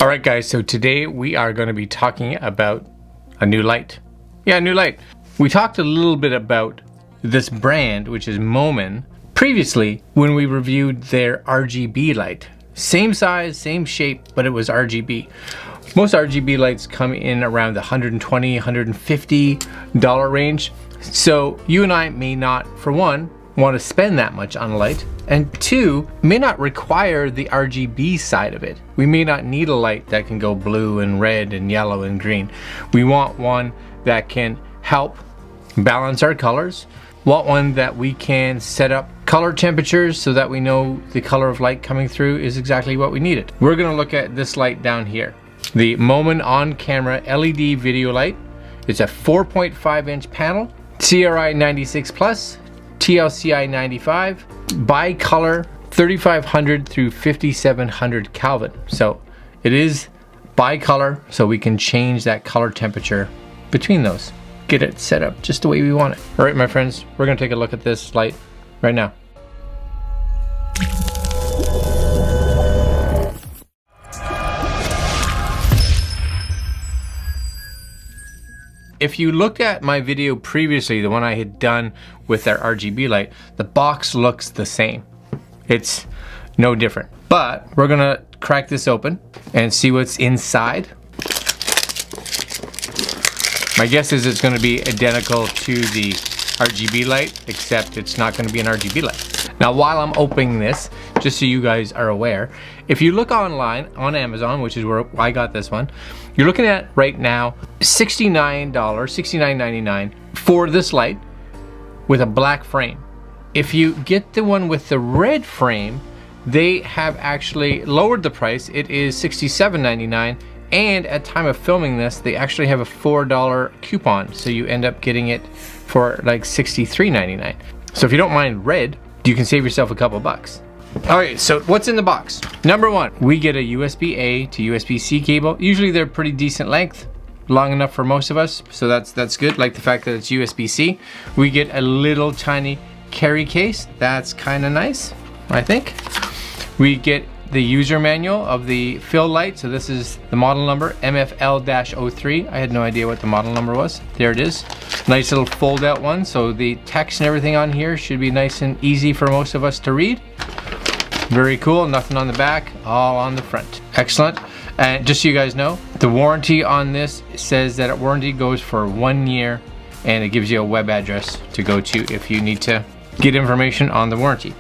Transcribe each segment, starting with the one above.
Alright guys, so today we are going to be talking about a new light. Yeah, a new light. We talked a little bit about this brand, which is Moman, previously when we reviewed their RGB light. Same size, same shape, but it was RGB. Most RGB lights come in around the $120, $150 range. So you and I may not, for one, want to spend that much on a light, and two, may not require the RGB side of it. We may not need a light that can go blue and red and yellow and green. We want one that can help balance our colors. Want one that we can set up color temperatures so that we know the color of light coming through is exactly what we needed. We're going to look at this light down here, the Moman on-camera LED video light. It's a 4.5-inch panel, CRI 96 plus, TLCI 95, bi-color 3500 through 5700 Kelvin. So it is bi-color, so we can change that color temperature between those. Get it set up just the way we want it. All right, my friends, we're gonna take a look at this light right now. If you looked at my video previously, the one I had done with our RGB light, the box looks the same. It's no different. But we're gonna crack this open and see what's inside. My guess is it's gonna be identical to the RGB light, except it's not gonna be an RGB light. Now, while I'm opening this, just so you guys are aware, if you look online on Amazon, which is where I got this one, you're looking at right now $69, $69.99 for this light with a black frame. If you get the one with the red frame, they have actually lowered the price. It is $67.99, and at time of filming this, they actually have a $4 coupon, so you end up getting it for like $63.99. So if you don't mind red, you can save yourself a couple bucks. Alright, so what's in the box? Number one, we get a USB-A to USB-C cable. Usually they're pretty decent length, long enough for most of us, so that's good. Like the fact that it's USB-C. We get a little tiny carry case. That's kind of nice, I think. We get the user manual of the fill light. So this is the model number, MFL-03. I had no idea what the model number was. There it is. Nice little fold out one. So the text and everything on here should be nice and easy for most of us to read. Very cool, nothing on the back, all on the front. Excellent. And just so you guys know, the warranty on this says that warranty goes for 1 year, and it gives you a web address to go to if you need to get information on the warranty.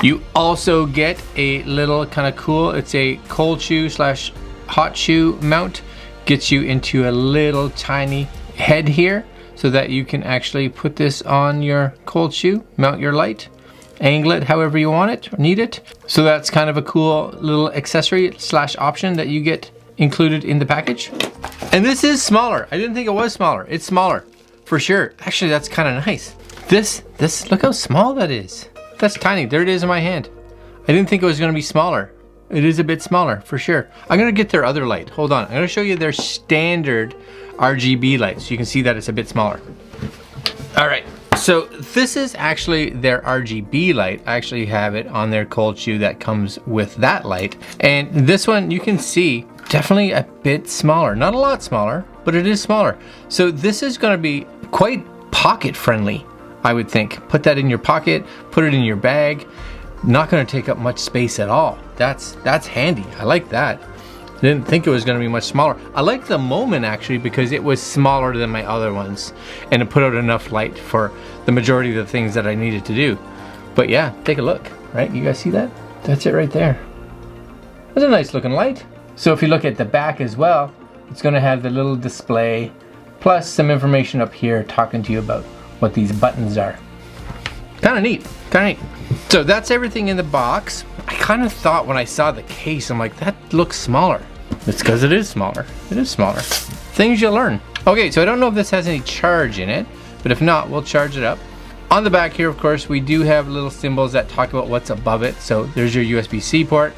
You also get a little kind of cool, it's a cold shoe slash hot shoe mount. Gets you into a little tiny head here so that you can actually put this on your cold shoe, mount your light. Angle it however you want it or need it. So that's kind of a cool little accessory slash option that you get included in the package. And this is smaller. I didn't think it was smaller. It's smaller for sure. Actually, that's kind of nice. This, look how small that is. That's tiny. There it is in my hand. I didn't think it was going to be smaller. It is a bit smaller for sure. I'm going to get their other light. Hold on. I'm going to show you their standard RGB light so you can see that it's a bit smaller. All right. So this is actually their RGB light. I actually have it on their cold shoe that comes with that light. And this one you can see definitely a bit smaller. Not a lot smaller, but it is smaller. So this is going to be quite pocket friendly, I would think. Put that in your pocket, put it in your bag. Not going to take up much space at all. That's handy. I like that. Didn't think it was going to be much smaller. I like the Moman actually because it was smaller than my other ones, and it put out enough light for the majority of the things that I needed to do. But yeah, take a look, right? You guys see that? That's it right there. That's a nice looking light. So if you look at the back as well, it's going to have the little display plus some information up here talking to you about what these buttons are. Kind of neat, kind of neat. So that's everything in the box. I kind of thought when I saw the case, I'm like, that looks smaller. It's because it is smaller. It is smaller. Things you learn. Okay, so I don't know if this has any charge in it, but if not, we'll charge it up. On the back here, of course, we do have little symbols that talk about what's above it. So there's your USB-C port.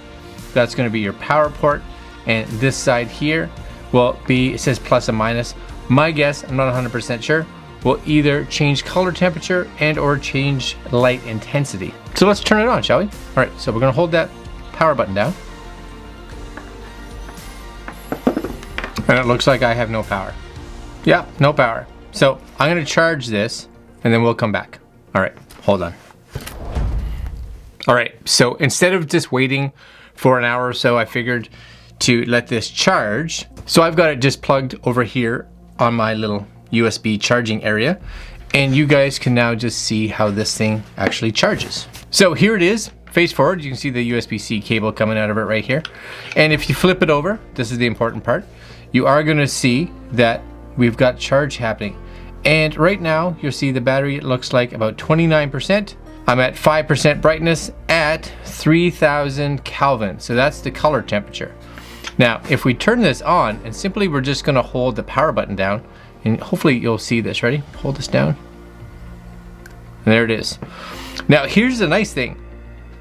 That's going to be your power port. And this side here will be, it says plus and minus. My guess, I'm not 100% sure, will either change color temperature and or change light intensity. So let's turn it on, shall we? All right, so we're gonna hold that power button down. And it looks like I have no power. Yeah, no power. So I'm gonna charge this and then we'll come back. All right, hold on. All right, so instead of just waiting for an hour or so, I figured to let this charge. So I've got it just plugged over here on my little USB charging area. And you guys can now just see how this thing actually charges. So here it is, face forward. You can see the USB-C cable coming out of it right here. And if you flip it over, this is the important part, you are gonna see that we've got charge happening. And right now, you'll see the battery looks like about 29%. I'm at 5% brightness at 3000 Kelvin. So that's the color temperature. Now, if we turn this on, and simply we're just gonna hold the power button down, and hopefully you'll see this. Ready? Hold this down. And there it is. Now here's the nice thing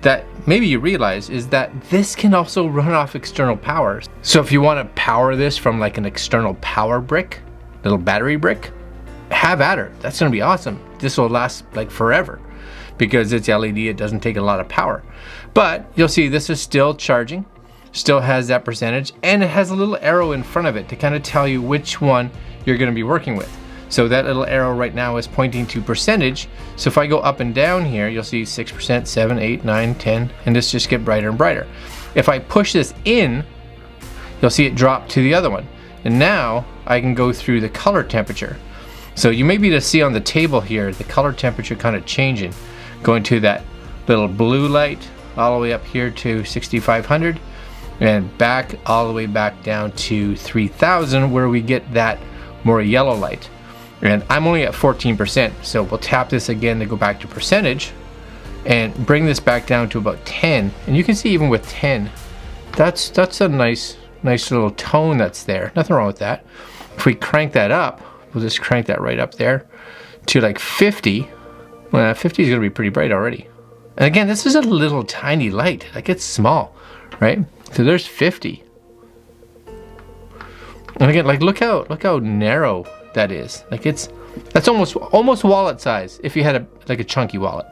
that maybe you realize is that this can also run off external power. So if you want to power this from like an external power brick, little battery brick, have at her. That's gonna be awesome. This will last like forever because it's LED, it doesn't take a lot of power. But you'll see this is still charging, still has that percentage, and it has a little arrow in front of it to kind of tell you which one you're gonna be working with. So that little arrow right now is pointing to percentage. So if I go up and down here, you'll see 6%, 7, 8, 9, 10, and this just get brighter and brighter. If I push this in, you'll see it drop to the other one. And now I can go through the color temperature. So you may be able to see on the table here, the color temperature kind of changing, going to that little blue light all the way up here to 6500 and back all the way back down to 3000 where we get that more yellow light. And I'm only at 14%, so we'll tap this again to go back to percentage and bring this back down to about 10. And you can see even with 10, that's a nice little tone that's there. Nothing wrong with that. If we crank that up, we'll just crank that right up there to like 50. Well, 50 is gonna be pretty bright already. And again, this is a little tiny light, like it's small, right? So there's 50. And again, like look how narrow that is. Like that's almost wallet size if you had a chunky wallet.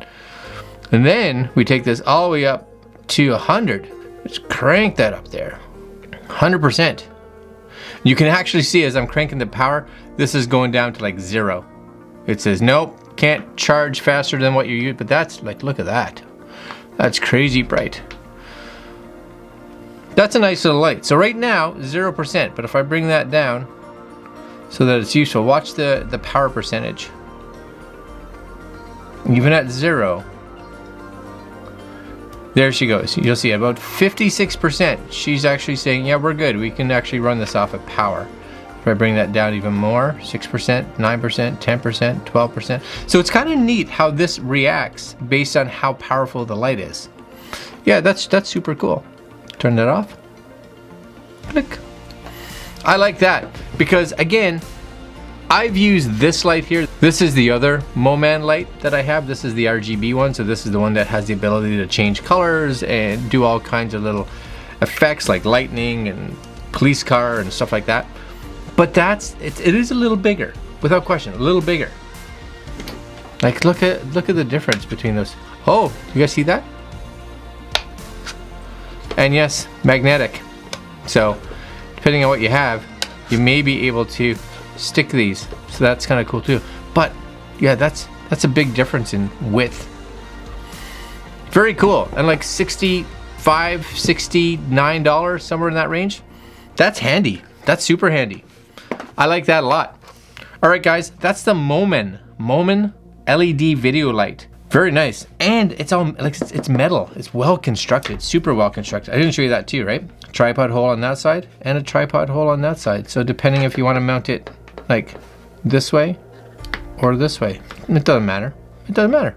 And then we take this all the way up to 100. Let's crank that up there. 100%. You can actually see as I'm cranking the power, this is going down to like 0. It says nope, can't charge faster than what you use, but that's like, look at that. That's crazy bright. That's a nice little light. So right now, 0%, but if I bring that down so that it's useful, watch the power percentage. Even at 0, there she goes. You'll see about 56%. She's actually saying, yeah, we're good. We can actually run this off of power. If I bring that down even more, 6%, 9%, 10%, 12%. So it's kind of neat how this reacts based on how powerful the light is. Yeah, that's super cool. Turn that off. Click. I like that because again, I've used this light here. This is the other Moman light that I have. This is the RGB one. So this is the one that has the ability to change colors and do all kinds of little effects like lightning and police car and stuff like that. But it is a little bigger, without question, a little bigger. Like look at the difference between those. Oh, you guys see that? And yes, magnetic. So depending on what you have, you may be able to stick these. So that's kind of cool too. But yeah, that's a big difference in width. Very cool. And like $65, $69, somewhere in that range. That's handy. That's super handy. I like that a lot. All right, guys, that's the Moman LED video light. Very nice, and it's all like it's metal. It's well constructed, super well constructed. I didn't show you that too, right? Tripod hole on that side and a tripod hole on that side. So depending if you want to mount it like this way or this way, it doesn't matter. It doesn't matter.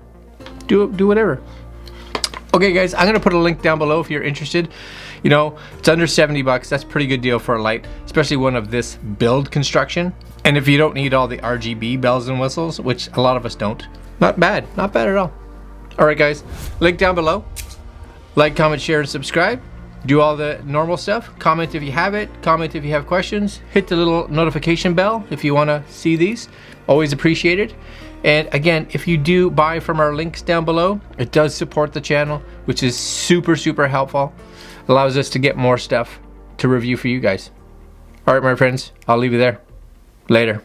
Do whatever. Okay, guys, I'm gonna put a link down below if you're interested. You know, it's under 70 bucks. That's a pretty good deal for a light, especially one of this build construction. And if you don't need all the RGB bells and whistles, which a lot of us don't, not bad at all. All right, guys, link down below. Like, comment, share, and subscribe. Do all the normal stuff. Comment if you have it. Comment if you have questions. Hit the little notification bell if you want to see these. Always appreciated. And again, if you do buy from our links down below, it does support the channel, which is super, super helpful. Allows us to get more stuff to review for you guys. All right, my friends, I'll leave you there. Later.